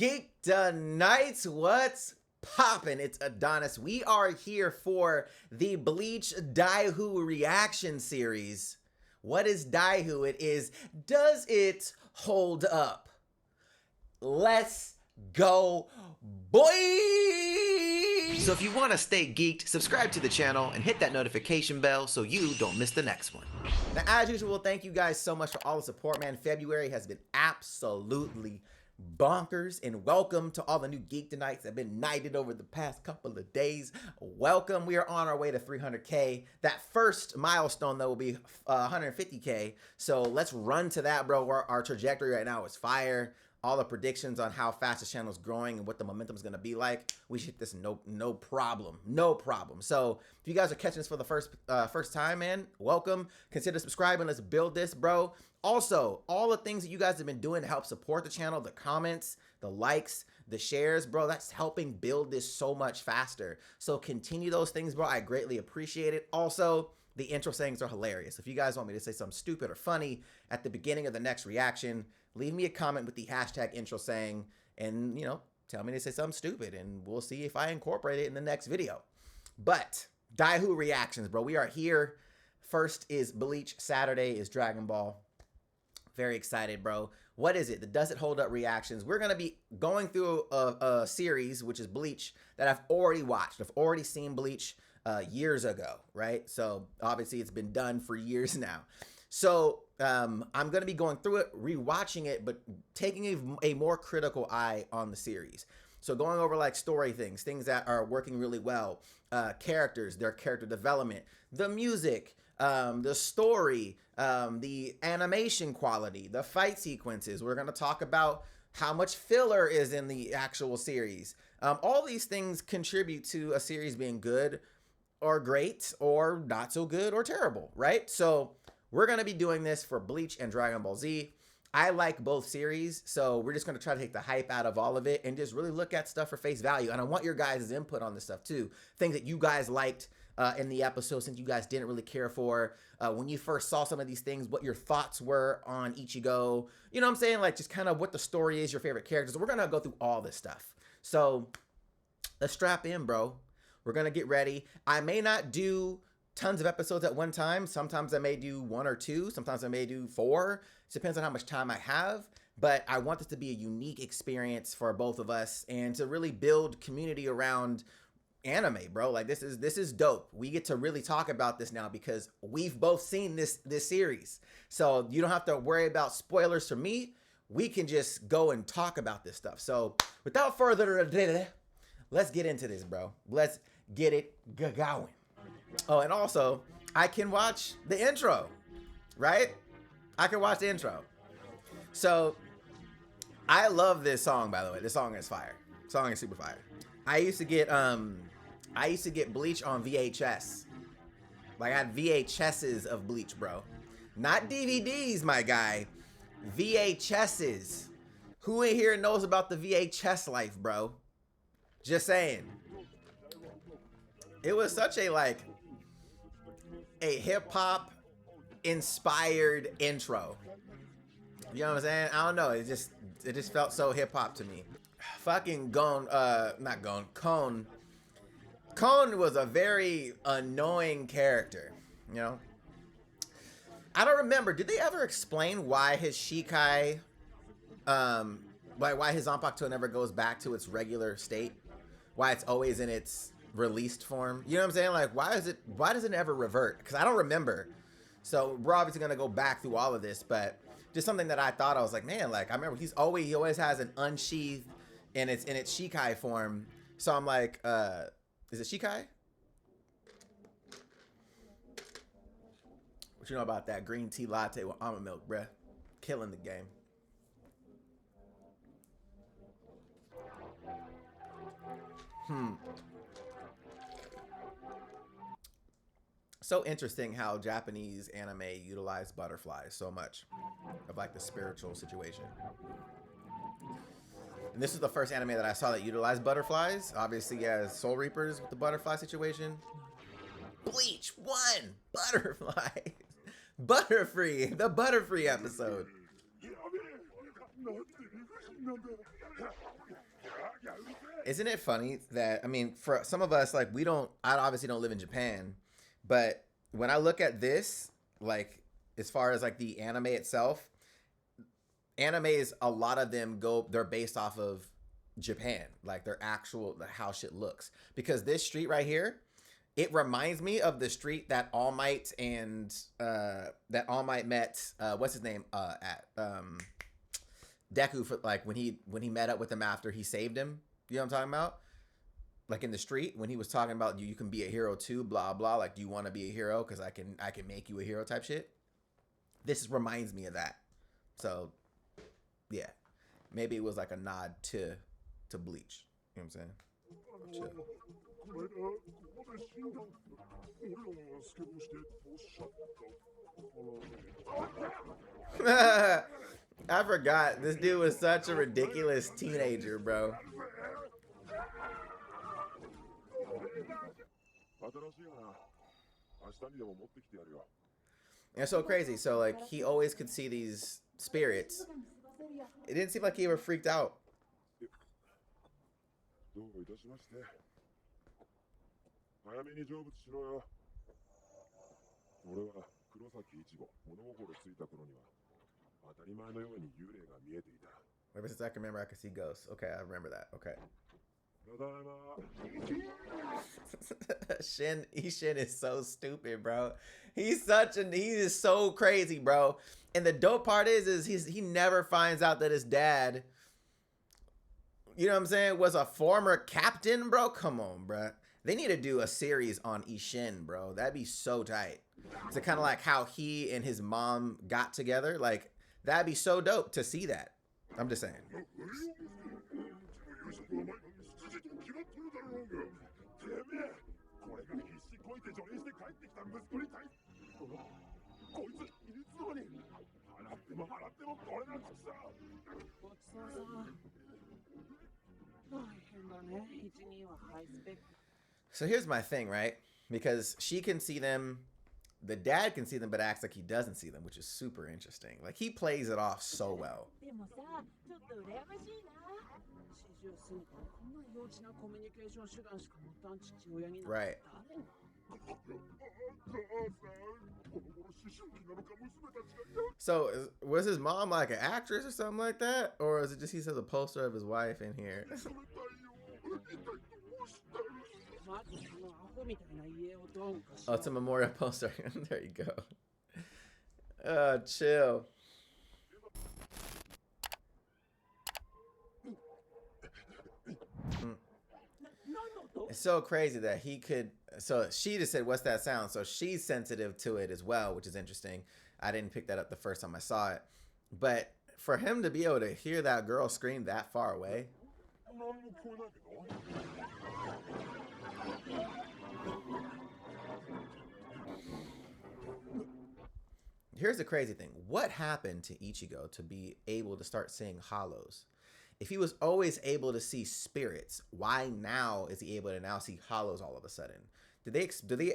geek'd Nights, what's poppin'? It's Adonis. We are here for the Bleach Dihu reaction series. What is Dihu? It is, does it hold up? Let's go, boy! So if you want to stay geeked, subscribe to the channel and hit that notification bell so you don't miss the next one. Now, as usual, thank you guys so much for all the support, man. February has been absolutely bonkers, and welcome to all the new geek'd Nights that have been knighted over the past couple of days. Welcome. We are on our way to 300K. That first milestone, though, will be 150K. So let's run to that, bro. Our trajectory right now is fire. All the predictions on how fast the channel is growing and what the momentum is going to be like, we should hit this no problem. So if you guys are catching this for the first time, man, welcome. Consider subscribing. Let's build this, bro. Also, all the things that you guys have been doing to help support the channel, the comments, the likes, the shares, bro, that's helping build this so much faster. So continue those things, bro. I greatly appreciate it. Also, the intro sayings are hilarious. If you guys want me to say something stupid or funny at the beginning of the next reaction, leave me a comment with the hashtag intro saying, and, you know, tell me to say something stupid, and we'll see if I incorporate it in the next video. But Dihu reactions, bro. We are here. First is Bleach. Saturday is Dragon Ball. Very excited, bro. What is it? The Does It Hold Up reactions. We're going to be going through a series, which is Bleach, that I've already watched. I've already seen Bleach years ago, right? So obviously it's been done for years now. So I'm going to be going through it, rewatching it, but taking a more critical eye on the series. So going over like story things that are working really well, characters, their character development, the music, the story, the animation quality, the fight sequences. We're going to talk about how much filler is in the actual series. All these things contribute to a series being good or great or not so good or terrible, right? So we're going to be doing this for Bleach and Dragon Ball Z. I like both series, so we're just going to try to take the hype out of all of it and just really look at stuff for face value. And I want your guys' input on this stuff too. Things that you guys liked in the episode, since you guys didn't really care for when you first saw some of these things, what your thoughts were on Ichigo. You know what I'm saying? Like just kind of what the story is, your favorite characters. We're going to go through all this stuff. So let's strap in, bro. We're going to get ready. I may not do tons of episodes at one time. Sometimes I may do 1 or 2. Sometimes I may do 4. It depends on how much time I have. But I want this to be a unique experience for both of us and to really build community around anime, bro. Like this is dope. We get to really talk about this now because we've both seen this series. So you don't have to worry about spoilers for me. We can just go and talk about this stuff. So without further ado, let's get into this, bro. Let's get it going. Oh, and also, I can watch the intro, right? I can watch the intro. So, I love this song, by the way. This song is fire. This song is super fire. I used to get Bleach on VHS. Like, I had VHSs of Bleach, bro. Not DVDs, my guy. VHSs. Who in here knows about the VHS life, bro? Just saying. It was such a, like, a hip-hop inspired intro. You know what I'm saying? I don't know. It just felt so hip-hop to me. Fucking Gon, not Gon, Kon. Kon was a very annoying character, you know? I don't remember. Did they ever explain why his Shikai, why his Zanpakuto never goes back to its regular state? Why it's always in its released form? You know what I'm saying? Like, why does it ever revert? Because I don't remember. So we're obviously gonna go back through all of this, but just something that I thought, I was like, man, like I remember he always has an unsheathed in its Shikai form. So I'm like, is it Shikai? What you know about that green tea latte with almond milk, bruh? Killing the game. So interesting how Japanese anime utilize butterflies so much of like the spiritual situation. And this is the first anime that I saw that utilized butterflies. Obviously, as Soul Reapers with the butterfly situation. Bleach 1 butterflies. Butterfree, the Butterfree episode. Isn't it funny that, I mean, for some of us, like, I obviously don't live in Japan, but when I look at this, like, as far as like the anime itself, animes, a lot of them they're based off of Japan, like their actual, how shit looks. Because this street right here, it reminds me of the street that All Might met, what's his name, at Deku, for like when he met up with him after he saved him. You know what I'm talking about? Like in the street when he was talking about you can be a hero too, blah blah. Like, do you want to be a hero? Because I can make you a hero type shit. This reminds me of that. So yeah, maybe it was like a nod to Bleach. You know what I'm saying? Chill. I forgot. This dude was such a ridiculous teenager, bro. And it's so crazy. So, like, he always could see these spirits. It didn't seem like he ever freaked out. Ever since I can remember, I could see ghosts. Okay, I remember that. Okay. Ishin is so stupid, bro. He is so crazy, bro. And the dope part is he never finds out that his dad, you know what I'm saying, was a former captain, bro. Come on, bro. They need to do a series on Ishin, bro. That'd be so tight. It's kind of like how he and his mom got together. Like, that'd be so dope to see that. I'm just saying. So here's my thing, right? Because she can see them, the dad can see them, but acts like he doesn't see them, which is super interesting. Like, he plays it off so well. Right. So, was his mom like an actress or something like that? Or is it just he says a poster of his wife in here? Oh, it's a memorial poster. There you go. Chill. It's so crazy that he could. So she just said, "What's that sound?" So she's sensitive to it as well, which is interesting. I didn't pick that up the first time I saw it, but for him to be able to hear that girl scream that far away. Here's the crazy thing. What happened to Ichigo to be able to start seeing hollows? If he was always able to see spirits, why now is he able to now see hollows all of a sudden? Did they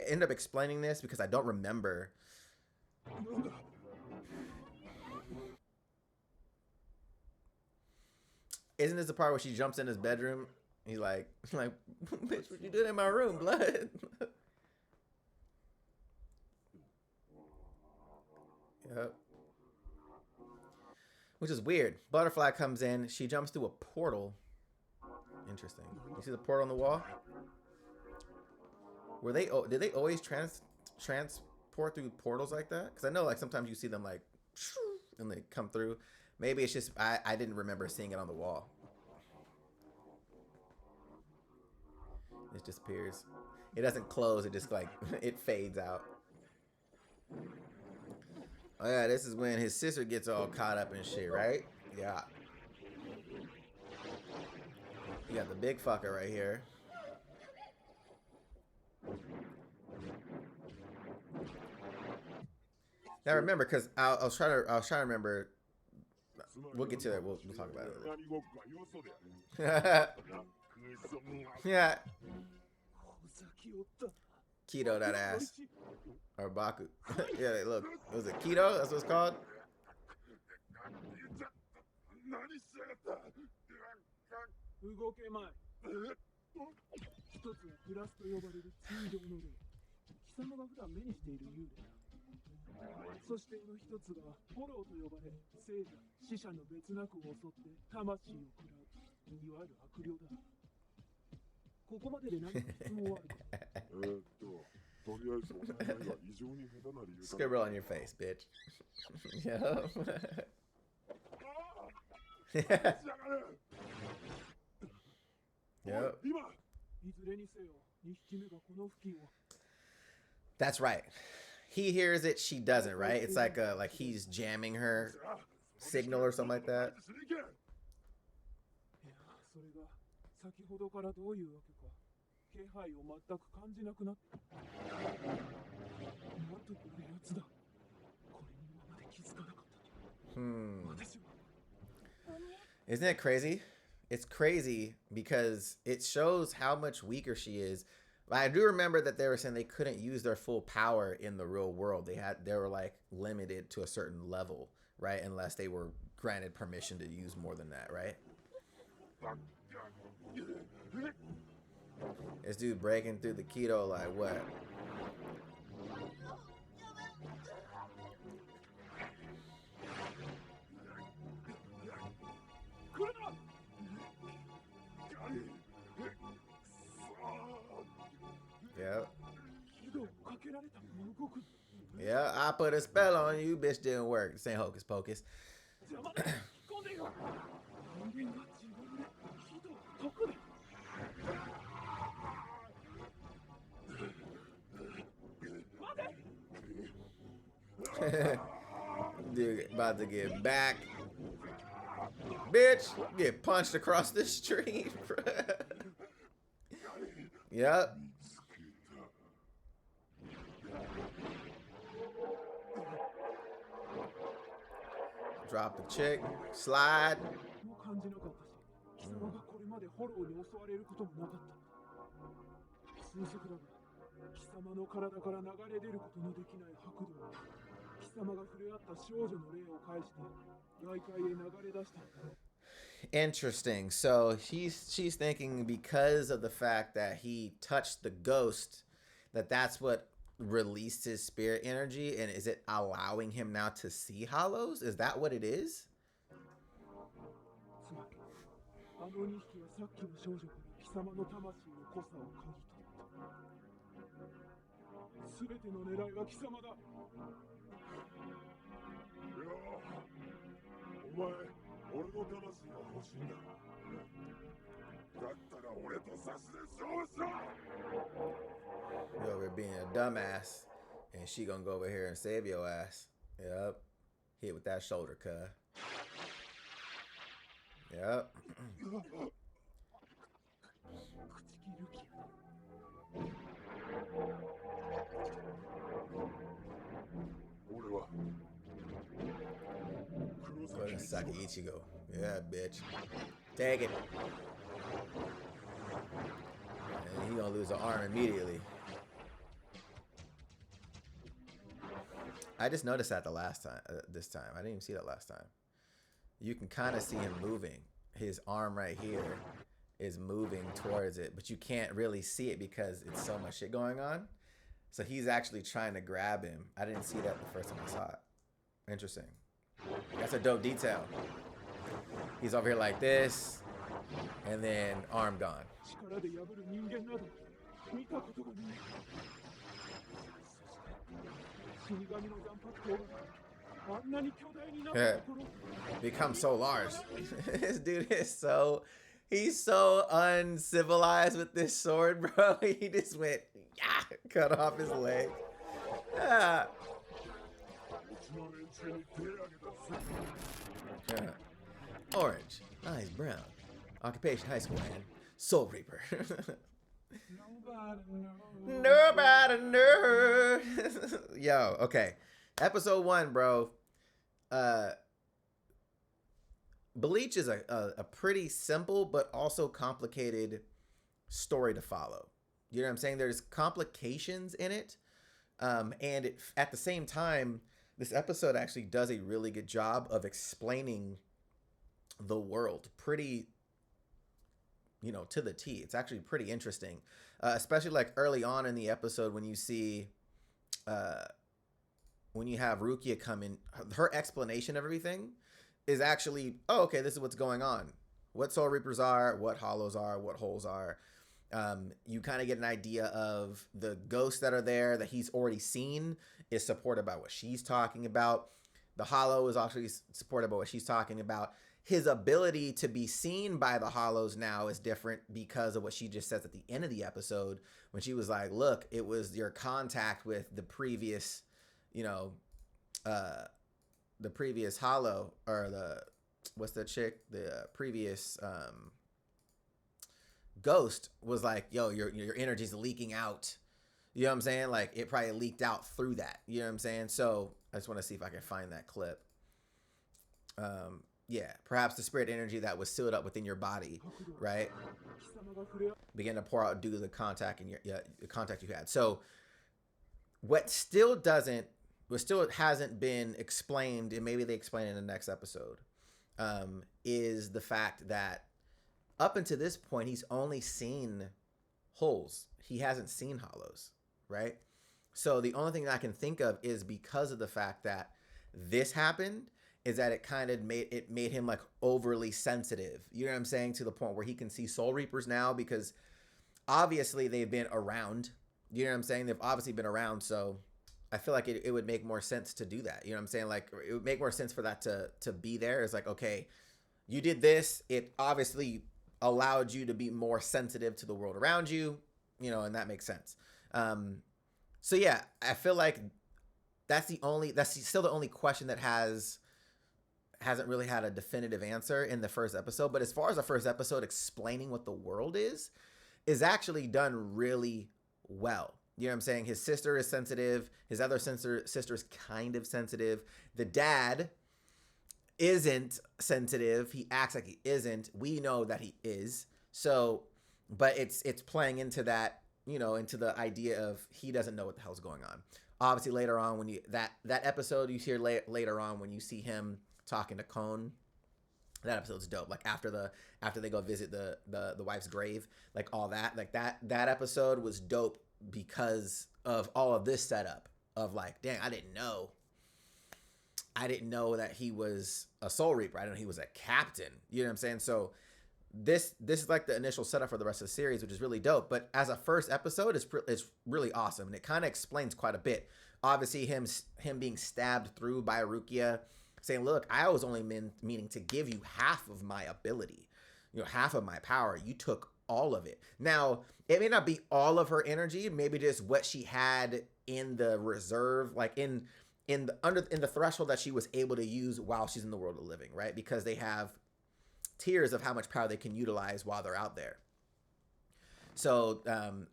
end up explaining this? Because I don't remember. Isn't this the part where she jumps in his bedroom? He's like, bitch, what you doing in my room, blood? Yep. Which is weird. Butterfly comes in. She jumps through a portal. Interesting. You see the portal on the wall? Did they always transport through portals like that? Because I know, like, sometimes you see them, like, and they come through. Maybe it's just I didn't remember seeing it on the wall. It disappears. It doesn't close. It just, like, it fades out. Oh yeah, this is when his sister gets all caught up in shit, right? Yeah. You got the big fucker right here. Now remember, because I was trying to remember. We'll get to that. We'll talk about it. Yeah. Keto that ass. Or Baku. Yeah, look. Was it keto? That's what it's called? Scribble on your face, bitch. Yep. Yep. That's right. He hears it, she doesn't, right? It's like he's jamming her signal or something like that. Isn't it crazy? It's crazy because it shows how much weaker she is. I do remember that they were saying they couldn't use their full power in the real world. They were like limited to a certain level, right? Unless they were granted permission to use more than that, right? This dude breaking through the keto like what? Yep. Yeah, I put a spell on you, bitch. Didn't work. This ain't hocus pocus. Dude, about to get back. Bitch, get punched across the street. Yep. Drop the chick. Slide. Interesting. So she's thinking because of the fact that he touched the ghost, that's what released his spirit energy, and is it allowing him now to see hollows? Is that what it is? You're over being a dumbass, and she gonna go over here and save your ass. Yep. Hit with that shoulder, cuh. Yep. Go ahead and suck Ichigo. Yeah, bitch. Take it. And he gonna lose an arm immediately. I just noticed that the last time, this time. I didn't even see that last time. You can kind of see him moving. His arm right here is moving towards it, but you can't really see it because it's so much shit going on. So he's actually trying to grab him. I didn't see that the first time I saw it. Interesting. That's a dope detail. He's over here like this, and then arm gone. Become so large. This dude is he's so uncivilized with this sword, bro. He just went, yeah, cut off his leg. Yeah. Orange, eyes brown, occupation high school man, Soul Reaper. Nobody knows. Yo, okay. Episode 1, bro. Bleach is a pretty simple but also complicated story to follow. You know what I'm saying? There's complications in it. And at the same time, this episode actually does a really good job of explaining the world pretty, you know, to the T. It's actually pretty interesting, especially like early on in the episode when you see, when you have Rukia come in, her explanation of everything is actually, oh, okay, this is what's going on. What Soul Reapers are, what Hollows are, what Holes are. You kind of get an idea of the ghosts that are there that he's already seen is supported by what she's talking about. The Hollow is actually supported by what she's talking about. His ability to be seen by the Hollows now is different because of what she just says at the end of the episode when she was like, look, it was your contact with the previous, you know, the previous Hollow, or the, what's that chick? The previous ghost was like, yo, your energy's leaking out. You know what I'm saying? Like, it probably leaked out through that. You know what I'm saying? So I just want to see if I can find that clip. Yeah, perhaps the spirit energy that was sealed up within your body, right, began to pour out due to the contact in the contact you had. So what still hasn't been explained, and maybe they explain it in the next episode, is the fact that up until this point, he's only seen Holes. He hasn't seen Hollows, right? So the only thing I can think of is because of the fact that this happened, is that it kind of made him like overly sensitive. You know what I'm saying? To the point where he can see Soul Reapers now, because obviously they've been around. You know what I'm saying? They've obviously been around. So I feel like it would make more sense to do that. You know what I'm saying? Like, it would make more sense for that to be there. It's like, okay, you did this. It obviously allowed you to be more sensitive to the world around you, you know, and that makes sense. So yeah, I feel like that's still the only question that hasn't really had a definitive answer in the first episode. But as far as the first episode explaining what the world is actually done really well. You know what I'm saying? His sister is sensitive. His other sister's kind of sensitive. The dad isn't sensitive. He acts like he isn't. We know that he is. So, but it's playing into that, you know, into the idea of he doesn't know what the hell's going on. Obviously, later on, when you that episode you hear later on when you see him talking to Cone, that episode's dope. Like after they go visit the wife's grave, like all that, like that episode was dope because of all of this setup of like, dang, I didn't know that he was a Soul Reaper. I didn't know he was a captain. You know what I'm saying? So this is like the initial setup for the rest of the series, which is really dope. But as a first episode, it's really awesome, and it kind of explains quite a bit. Obviously, him being stabbed through by Rukia, saying, "Look, I was only meaning to give you half of my ability, you know, half of my power. You took all of it. Now, it may not be all of her energy, maybe just what she had in the reserve, like in the threshold that she was able to use while she's in the world of living, right? Because they have tiers of how much power they can utilize while they're out there. So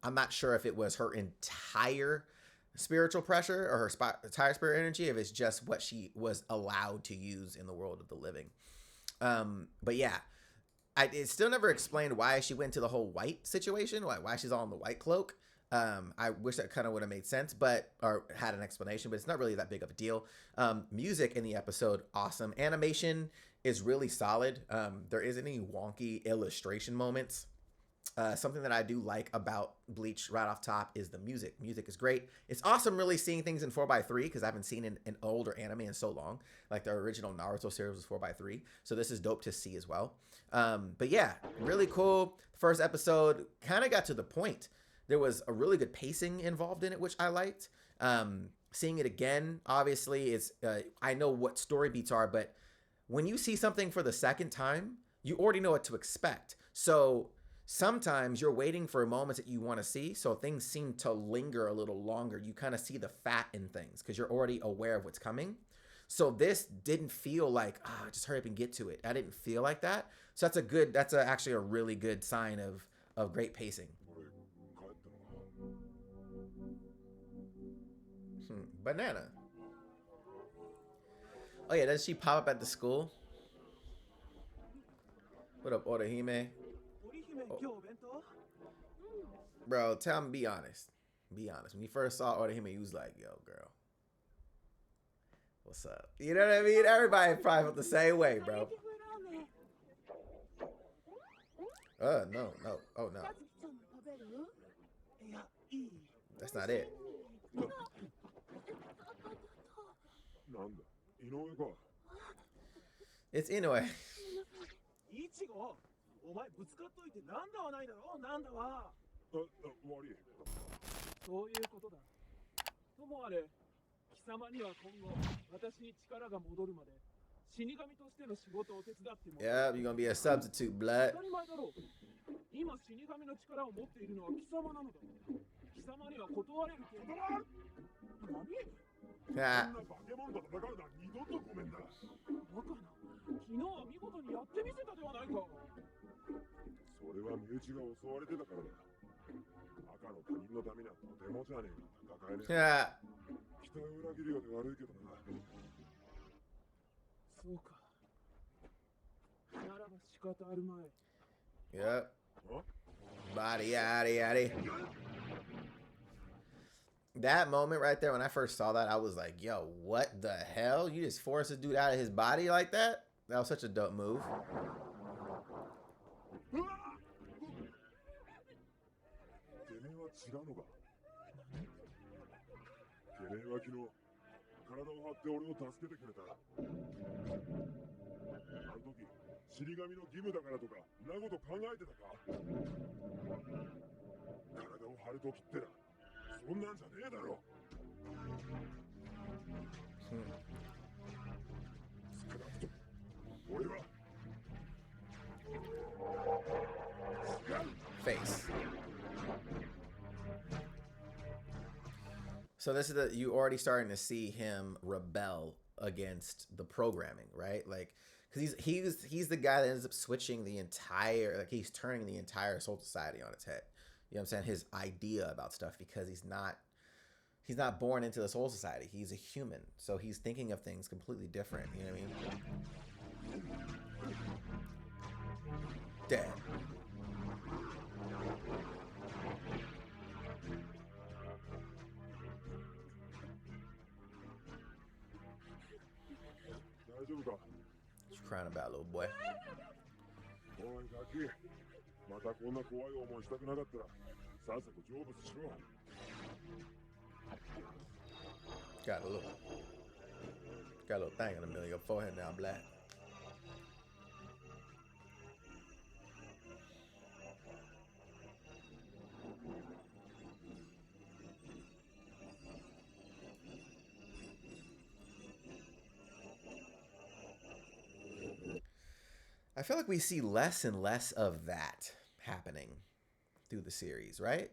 I'm not sure if it was her entire spiritual pressure or her entire spirit energy, if it's just what she was allowed to use in the world of the living. But yeah, it still never explained why she went to the whole white situation, why she's all in the white cloak. I wish that kind of would have made sense, or had an explanation, but it's not really that big of a deal. Music in the episode, awesome. Animation is really solid. There isn't any wonky illustration moments. Something that I do like about Bleach right off top is the music. Music is great. It's awesome really seeing things in 4x3 because I haven't seen an older anime in so long. Like the original Naruto series was 4x3. So this is dope to see as well. But yeah, really cool. First episode kind of got to the point. There was a really good pacing involved in it, which I liked. Seeing it again, obviously, I know what story beats are, but when you see something for the second time, you already know what to expect. So sometimes you're waiting for moments that you want to see, so things seem to linger a little longer. You kind of see the fat in things because you're already aware of what's coming. So this didn't feel like, just hurry up and get to it. I didn't feel like that. So that's actually a really good sign of great pacing. Banana. Oh yeah, does she pop up at the school? What up, Orihime? Oh. Bro, tell me, be honest. Be honest. When you first saw Orihime, you was like, yo, girl. What's up? You know what I mean? Everybody probably felt the same way, bro. No, no. Oh, no. That's not it. It's Inoue. Ichigo, お前ぶつかっといてなんだはないだろう、なんだは。悪い。そういうことだ。ともあれ、貴様には今後、私に力が戻るまで、死神としての仕事を手伝ってもらう。Yep, you're gonna be a substitute, blood. 当たり前だろう。今死神の力を持っているのは貴様なのだ。貴様には断れるけど。何？Ha. そんな化け物と戦うのは二度とごめんだ。バカな。昨日は見事にやってみせたではないか。それは身内が襲われてたからだ。赤の他人のためにはとてもじゃねえか戦えねえ。Ha. 期待を裏切るようで悪いけどな。そうか。ならば仕方あるまい。 Yep. Body, yaddy, yaddy. That moment right there, when I first saw that, I was like, yo, what the hell? You just forced a dude out of his body like that? That was such a dope move. てめえは違うのか。てめえは昨日体を張って俺を助けてくれた。あの時死神の義務だからとかなこと考えてたか。体を張る時ってな、そんなんじゃねえだろ。少なくとも俺は Face. So this is you already starting to see him rebel against the programming, right? Like, because he's the guy that ends up switching the entire, like he's turning the entire Soul Society on its head. You know what I'm saying? His idea about stuff, because he's not born into the Soul Society. He's a human, so he's thinking of things completely different. You know what I mean? Dead. What you crying about, little boy? Got a little thing in the middle of your forehead now, black. I feel like we see less and less of that happening through the series, right?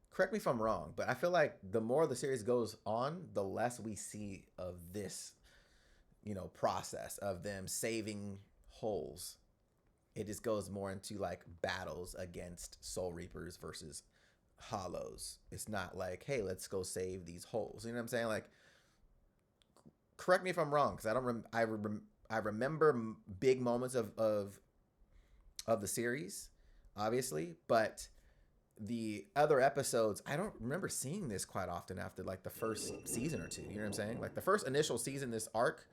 Correct me if I'm wrong, but I feel like the more the series goes on, the less we see of this, process of them saving holes. It just goes more into like battles against Soul Reapers versus Hollows. It's not like, hey, let's go save these holes. You know what I'm saying? Like, correct me if I'm wrong, because I don't. I remember big moments of the series, obviously, but the other episodes, I don't remember seeing this quite often after like the first season or two. You know what I'm saying? Like the first initial season, this arc,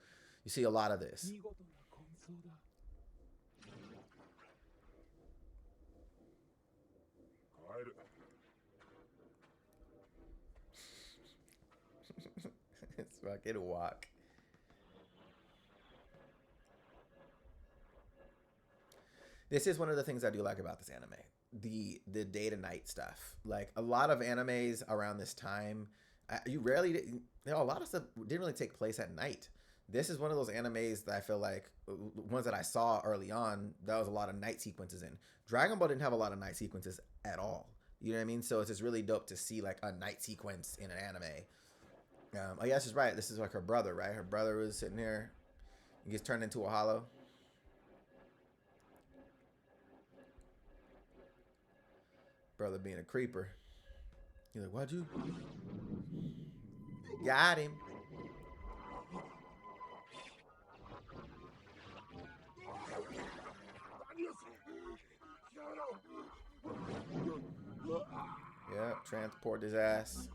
you see a lot of this. It's fucking walk. This is one of the things I do like about this anime. The day to night stuff. Like a lot of animes around this time, a lot of stuff didn't really take place at night. This is one of those animes that I feel like, ones that I saw early on, that was a lot of night sequences in. Dragon Ball didn't have a lot of night sequences at all. You know what I mean? So it's just really dope to see like a night sequence in an anime. Oh yeah, she's right. This is like her brother, right? Her brother was sitting here. He gets turned into a hollow. Brother being a creeper. He's like, why'd you? Got him. Yeah, transport his ass.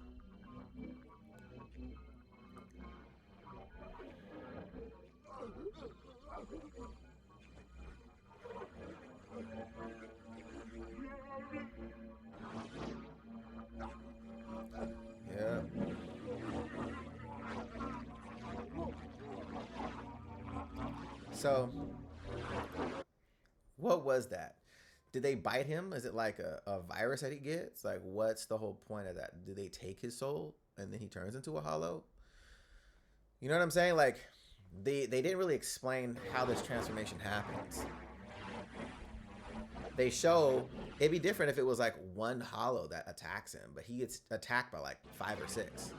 Yeah. So, what was that? Did they bite him? Is it like a virus that he gets? Like, what's the whole point of that? Do they take his soul and then he turns into a hollow? You know what I'm saying? Like, they didn't really explain how this transformation happens. They show it'd be different if it was like one hollow that attacks him, but he gets attacked by like 5 or 6.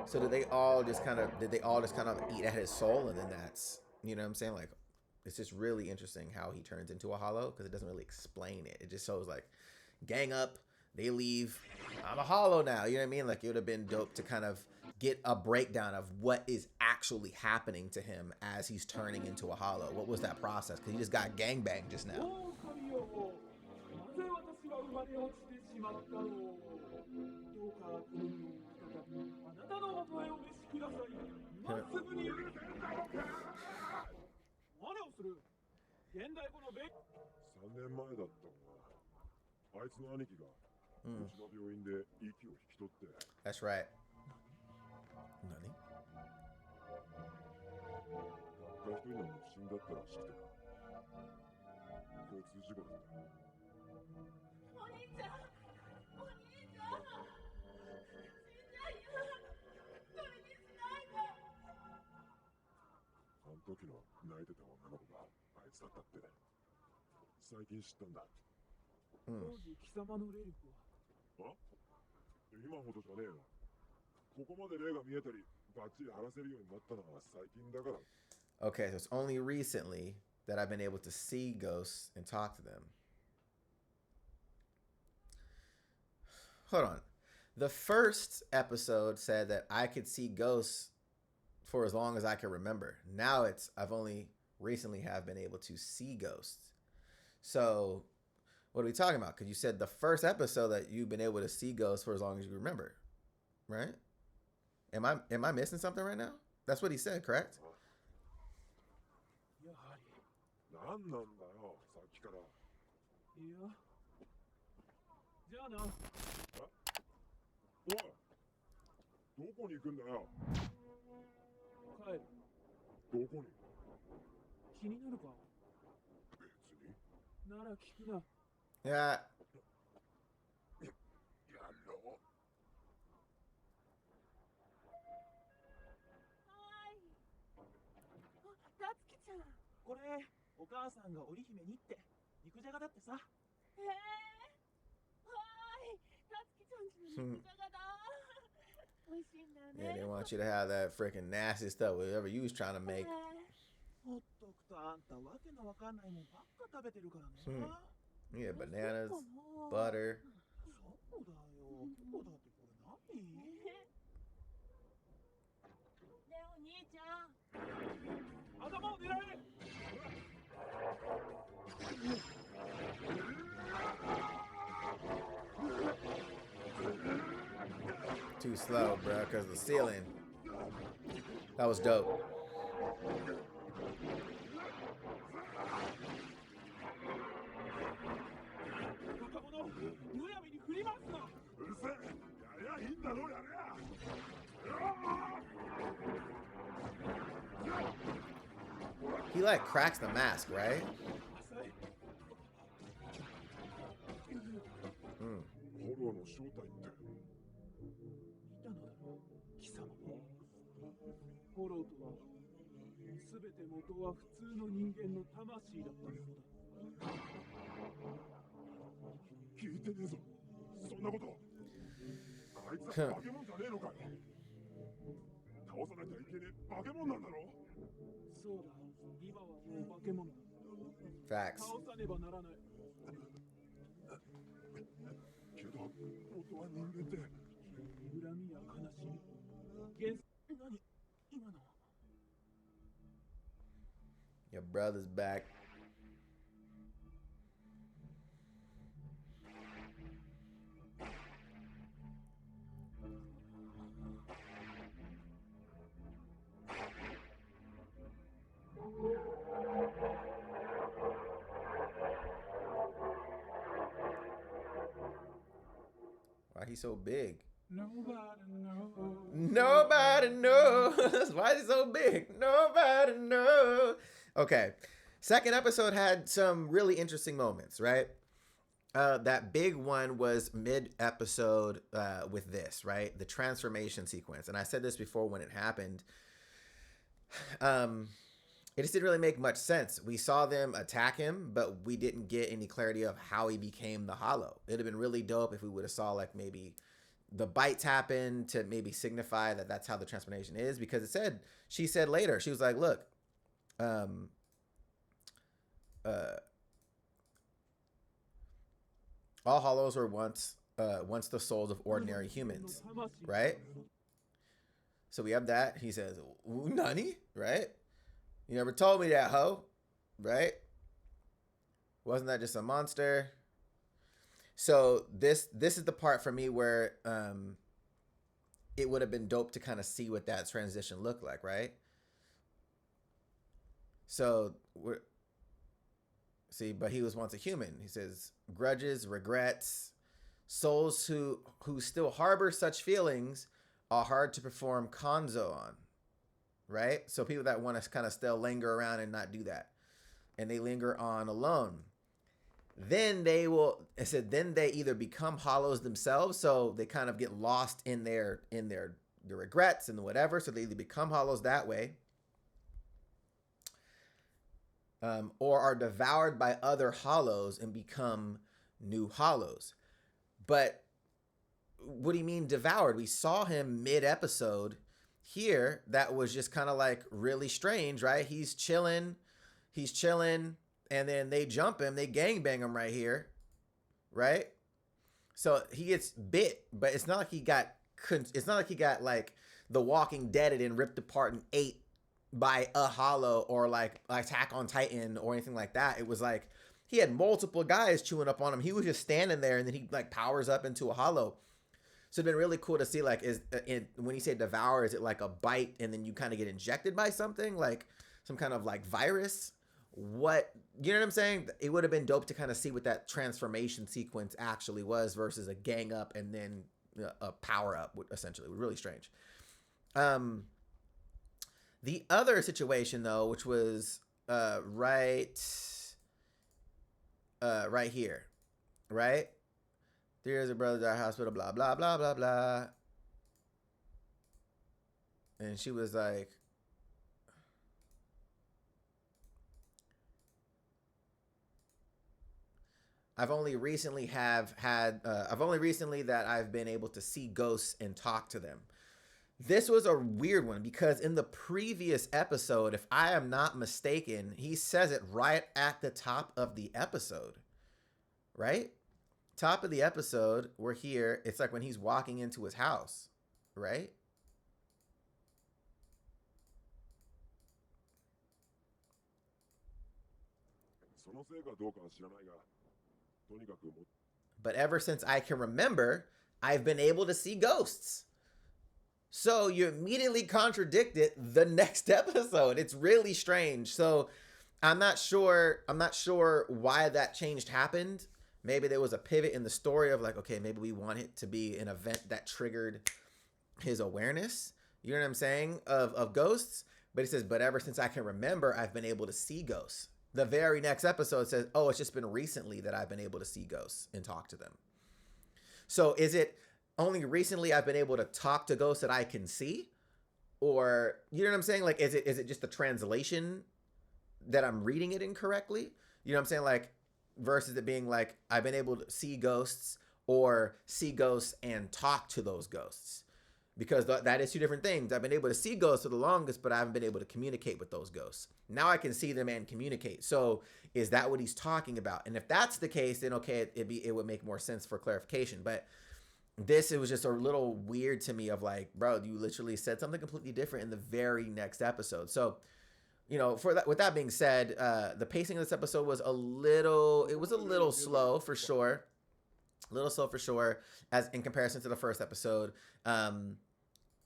So did they all just kind of eat at his soul, and then that's, you know what I'm saying? Like, it's just really interesting how he turns into a hollow because it doesn't really explain it. It just shows like, gang up, they leave, I'm a hollow now. You know what I mean? Like, it would have been dope to kind of get a breakdown of what is actually happening to him as he's turning into a hollow. What was that process? Because he just got gangbanged just now. That's right. Nani? Okay, so it's only recently that I've been able to see ghosts and talk to them. Hold on. The first episode said that I could see ghosts for as long as I can remember. Now I've only recently have been able to see ghosts. So what are we talking about? Because you said the first episode that you've been able to see ghosts for as long as you remember, right? Am I missing something right now? That's what he said, correct? Yeah. Yeah, they want you to have that freaking nasty stuff, whatever you was trying to make. Yeah, bananas, butter. Too slow, bro, because the ceiling. That was dope. He like cracks the mask, right? Facts. Your brother's back. he so big? Nobody knows. Nobody knows. Why is he so big? Nobody knows. Okay. Second episode had some really interesting moments, right? That big one was mid-episode with this, right? The transformation sequence. And I said this before when it happened. It just didn't really make much sense. We saw them attack him, but we didn't get any clarity of how he became the Hollow. It'd have been really dope if we would have saw like maybe the bites happen to maybe signify that that's how the transformation is, because she said later, she was like, look, all Hollows were once the souls of ordinary humans, right? So we have that. He says, "Ooh, nani?" Right? You never told me that, ho. Right? Wasn't that just a monster? So this is the part for me where it would have been dope to kind of see what that transition looked like, right? So but he was once a human. He says, grudges, regrets, souls who still harbor such feelings are hard to perform kanzo on, right? So people that want to kind of still linger around and not do that, and they linger on alone. Then they either become hollows themselves, so they kind of get lost in their regrets and whatever, so they either become hollows that way, or are devoured by other hollows and become new hollows. But what do you mean devoured? We saw him mid-episode here. That was just kind of like really strange, right? He's chilling, and then they jump him, they gangbang him right here, right? So he gets bit, but it's not like he got like The Walking Deaded and ripped apart and ate by a hollow, or like Attack on Titan or anything like that. It was like he had multiple guys chewing up on him. He was just standing there, and then he like powers up into a hollow. So it'd been really cool to see, like, when you say devour, is it like a bite and then you kind of get injected by something, like some kind of like virus? What, you know what I'm saying? It would have been dope to kind of see what that transformation sequence actually was versus a gang up and then a power up, essentially. It was really strange. The other situation though, which was right here, right? There's a brother at hospital, blah, blah, blah, blah, blah. And she was like, I've only recently that I've been able to see ghosts and talk to them. This was a weird one because in the previous episode, if I am not mistaken, he says it right at the top of the episode, right? Top of the episode, we're here. It's like when he's walking into his house, right? But ever since I can remember, I've been able to see ghosts. So you immediately contradicted the next episode. It's really strange. So I'm not sure why that change happened. Maybe there was a pivot in the story of like, okay, maybe we want it to be an event that triggered his awareness. You know what I'm saying? Of ghosts. But he says, but ever since I can remember, I've been able to see ghosts. The very next episode says, oh, it's just been recently that I've been able to see ghosts and talk to them. So is it only recently I've been able to talk to ghosts that I can see? Or, you know what I'm saying? Like, is it just the translation that I'm reading it incorrectly? You know what I'm saying? Like, versus it being like, I've been able to see ghosts or see ghosts and talk to those ghosts. Because that is two different things. I've been able to see ghosts for the longest, but I haven't been able to communicate with those ghosts. Now I can see them and communicate. So is that what he's talking about? And if that's the case, then okay, it would make more sense for clarification. But it was just a little weird to me of like, bro, you literally said something completely different in the very next episode. So, you know, with that being said, the pacing of this episode was a little slow for sure. A little slow for sure, as in comparison to the first episode.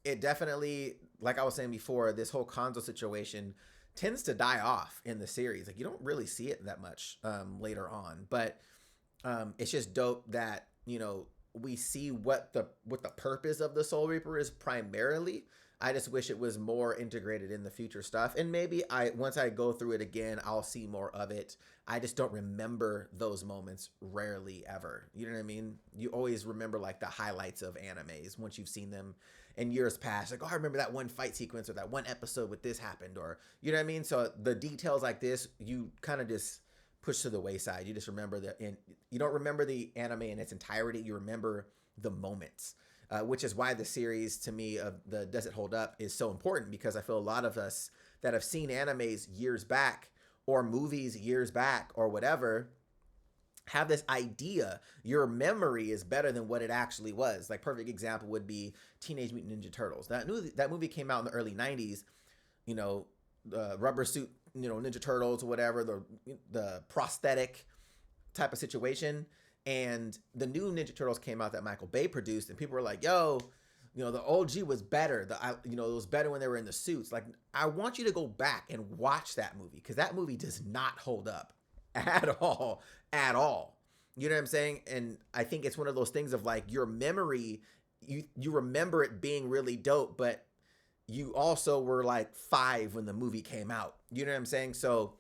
It definitely, like I was saying before, this whole Konzo situation tends to die off in the series. Like, you don't really see it that much later on. But it's just dope that, you know, we see what the purpose of the Soul Reaper is primarily. I just wish it was more integrated in the future stuff. And maybe once I go through it again, I'll see more of it. I just don't remember those moments, rarely ever. You know what I mean? You always remember like the highlights of animes once you've seen them in years past. Like, oh, I remember that one fight sequence or that one episode with this happened, or you know what I mean? So the details like this, you kind of just push to the wayside. You just remember you don't remember the anime in its entirety. You remember the moments. Which is why the series, to me, of the Does It Hold Up is so important, because I feel a lot of us that have seen animes years back or movies years back or whatever have this idea your memory is better than what it actually was. Like, perfect example would be Teenage Mutant Ninja Turtles. That movie came out in the early 90s, you know, rubber suit, you know, Ninja Turtles or whatever, the prosthetic type of situation. And the new Ninja Turtles came out that Michael Bay produced, and people were like, yo, you know, the OG was better. It was better when they were in the suits. Like, I want you to go back and watch that movie, because that movie does not hold up at all. You know what I'm saying? And I think it's one of those things of like, your memory, you remember it being really dope, but you also were like 5 when the movie came out. You know what I'm saying? So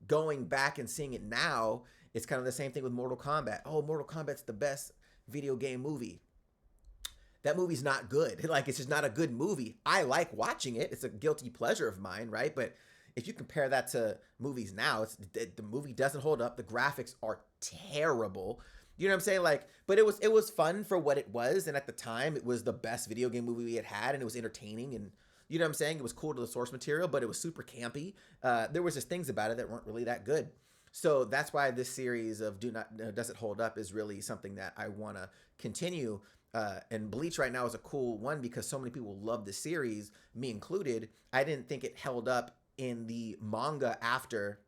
going back and seeing it now, it's kind of the same thing with Mortal Kombat. Oh, Mortal Kombat's the best video game movie. That movie's not good. Like, it's just not a good movie. I like watching it. It's a guilty pleasure of mine, right? But if you compare that to movies now, the movie doesn't hold up. The graphics are terrible. You know what I'm saying? Like, but it was fun for what it was, and at the time, it was the best video game movie we had, and it was entertaining, and you know what I'm saying? It was cool to the source material, but it was super campy. There was just things about it that weren't really that good. So that's why this series of Does It Hold Up is really something that I want to continue. And Bleach right now is a cool one because so many people love the series, me included. I didn't think it held up in the manga after.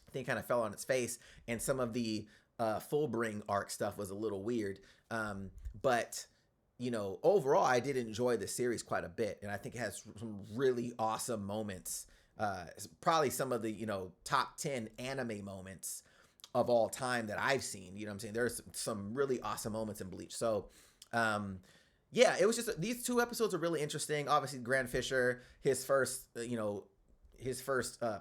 I think it kind of fell on its face, and some of the Fullbring arc stuff was a little weird. But you know, overall, I did enjoy the series quite a bit, and I think it has some really awesome moments. Probably some of the, you know, top 10 anime moments of all time that I've seen. You know what I'm saying? There's some really awesome moments in Bleach. So, yeah, it was just, these 2 episodes are really interesting. Obviously, Grand Fisher, his first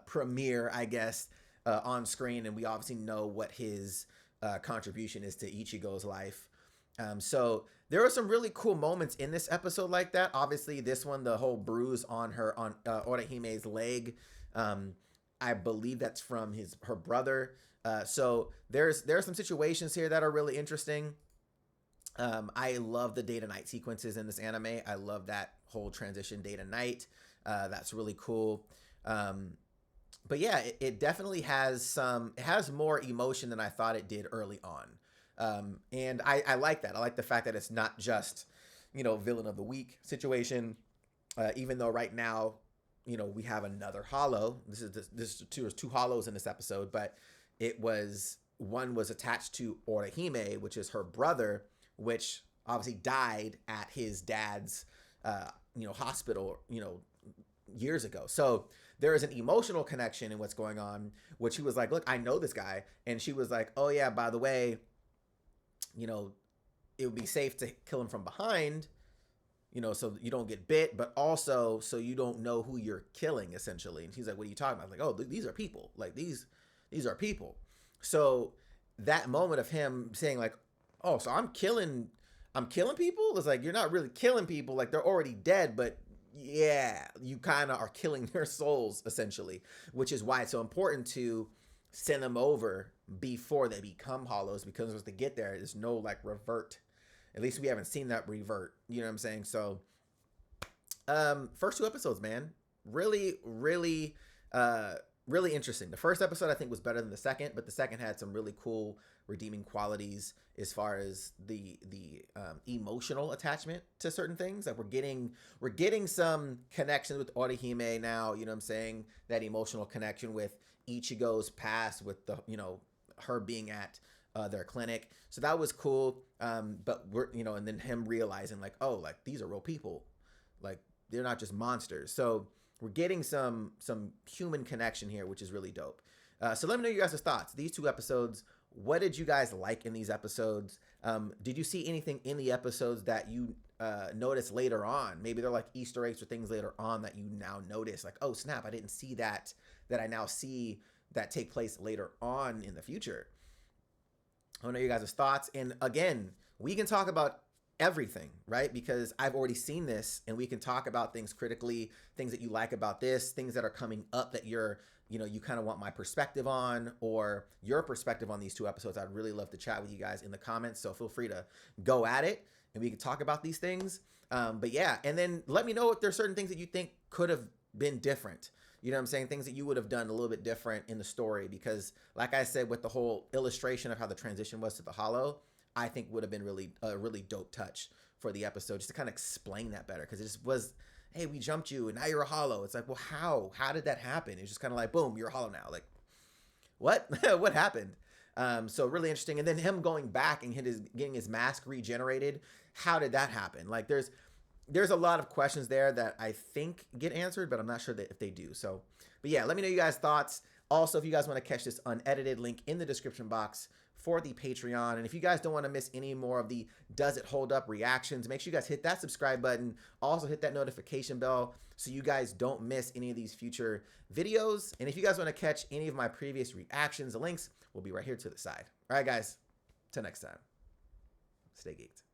premiere, I guess, on screen. And we obviously know what his contribution is to Ichigo's life. So there are some really cool moments in this episode like that. Obviously, this one, the whole bruise on Orahime's leg, I believe that's from her brother. So there are some situations here that are really interesting. I love the day to night sequences in this anime. I love that whole transition day to night. That's really cool. But yeah, it definitely has more emotion than I thought it did early on. And I like that. I like the fact that it's not just, you know, villain of the week situation. Even though right now, you know, we have another hollow. There's 2 hollows in this episode, but one was attached to Orihime, which is her brother, which obviously died at his dad's, hospital, years ago. So there is an emotional connection in what's going on, which he was like, look, I know this guy. And she was like, oh yeah, by the way, you know, it would be safe to kill him from behind, you know, so you don't get bit, but also so you don't know who you're killing, essentially. And he's like, what are you talking about? I was like, oh, these are people. Like, these are people. So that moment of him saying like, oh, so I'm killing people? It's like, you're not really killing people. Like, they're already dead, but yeah, you kind of are killing their souls, essentially, which is why it's so important to send them over before they become hollows, because once they get there, there's no like revert. At least we haven't seen that revert. You know what I'm saying? So, first 2 episodes, man, really interesting. The first episode I think was better than the second, but the second had some really cool redeeming qualities as far as the emotional attachment to certain things. Like, we're getting some connections with Orihime now. You know what I'm saying? That emotional connection with Ichigo's past, with the, you know, her being at their clinic. So that was cool. But we're, you know, and then him realizing like, oh, like these are real people. Like, they're not just monsters. So we're getting some human connection here, which is really dope. So let me know your guys' thoughts. These 2 episodes, what did you guys like in these episodes? Did you see anything in the episodes that you noticed later on? Maybe they're like Easter eggs or things later on that you now notice, like, oh snap, I didn't see that I now see that take place later on in the future. I want to know you guys' thoughts. And again, we can talk about everything, right? Because I've already seen this, and we can talk about things critically, things that you like about this, things that are coming up that you're, you kind of want my perspective on, or your perspective on these two episodes. I'd really love to chat with you guys in the comments. So feel free to go at it and we can talk about these things. But yeah, and then let me know if there's certain things that you think could have been different. You know what I'm saying? Things that you would have done a little bit different in the story, because like I said, with the whole illustration of how the transition was to the hollow, I think would have been really a really dope touch for the episode, just to kind of explain that better. Because it just was, hey, we jumped you and now you're a hollow. It's like, well, how did that happen? It's just kind of like, boom, you're a hollow now. Like, what? What happened? So really interesting. And then him going back and getting his mask regenerated. How did that happen? Like, there's a lot of questions there that I think get answered, but I'm not sure that if they do. So, but yeah, let me know you guys' thoughts. Also, if you guys want to catch this unedited, link in the description box for the Patreon. And if you guys don't want to miss any more of the Does It Hold Up reactions, make sure you guys hit that subscribe button. Also hit that notification bell so you guys don't miss any of these future videos. And if you guys want to catch any of my previous reactions, the links will be right here to the side. All right, guys, till next time, stay geeked.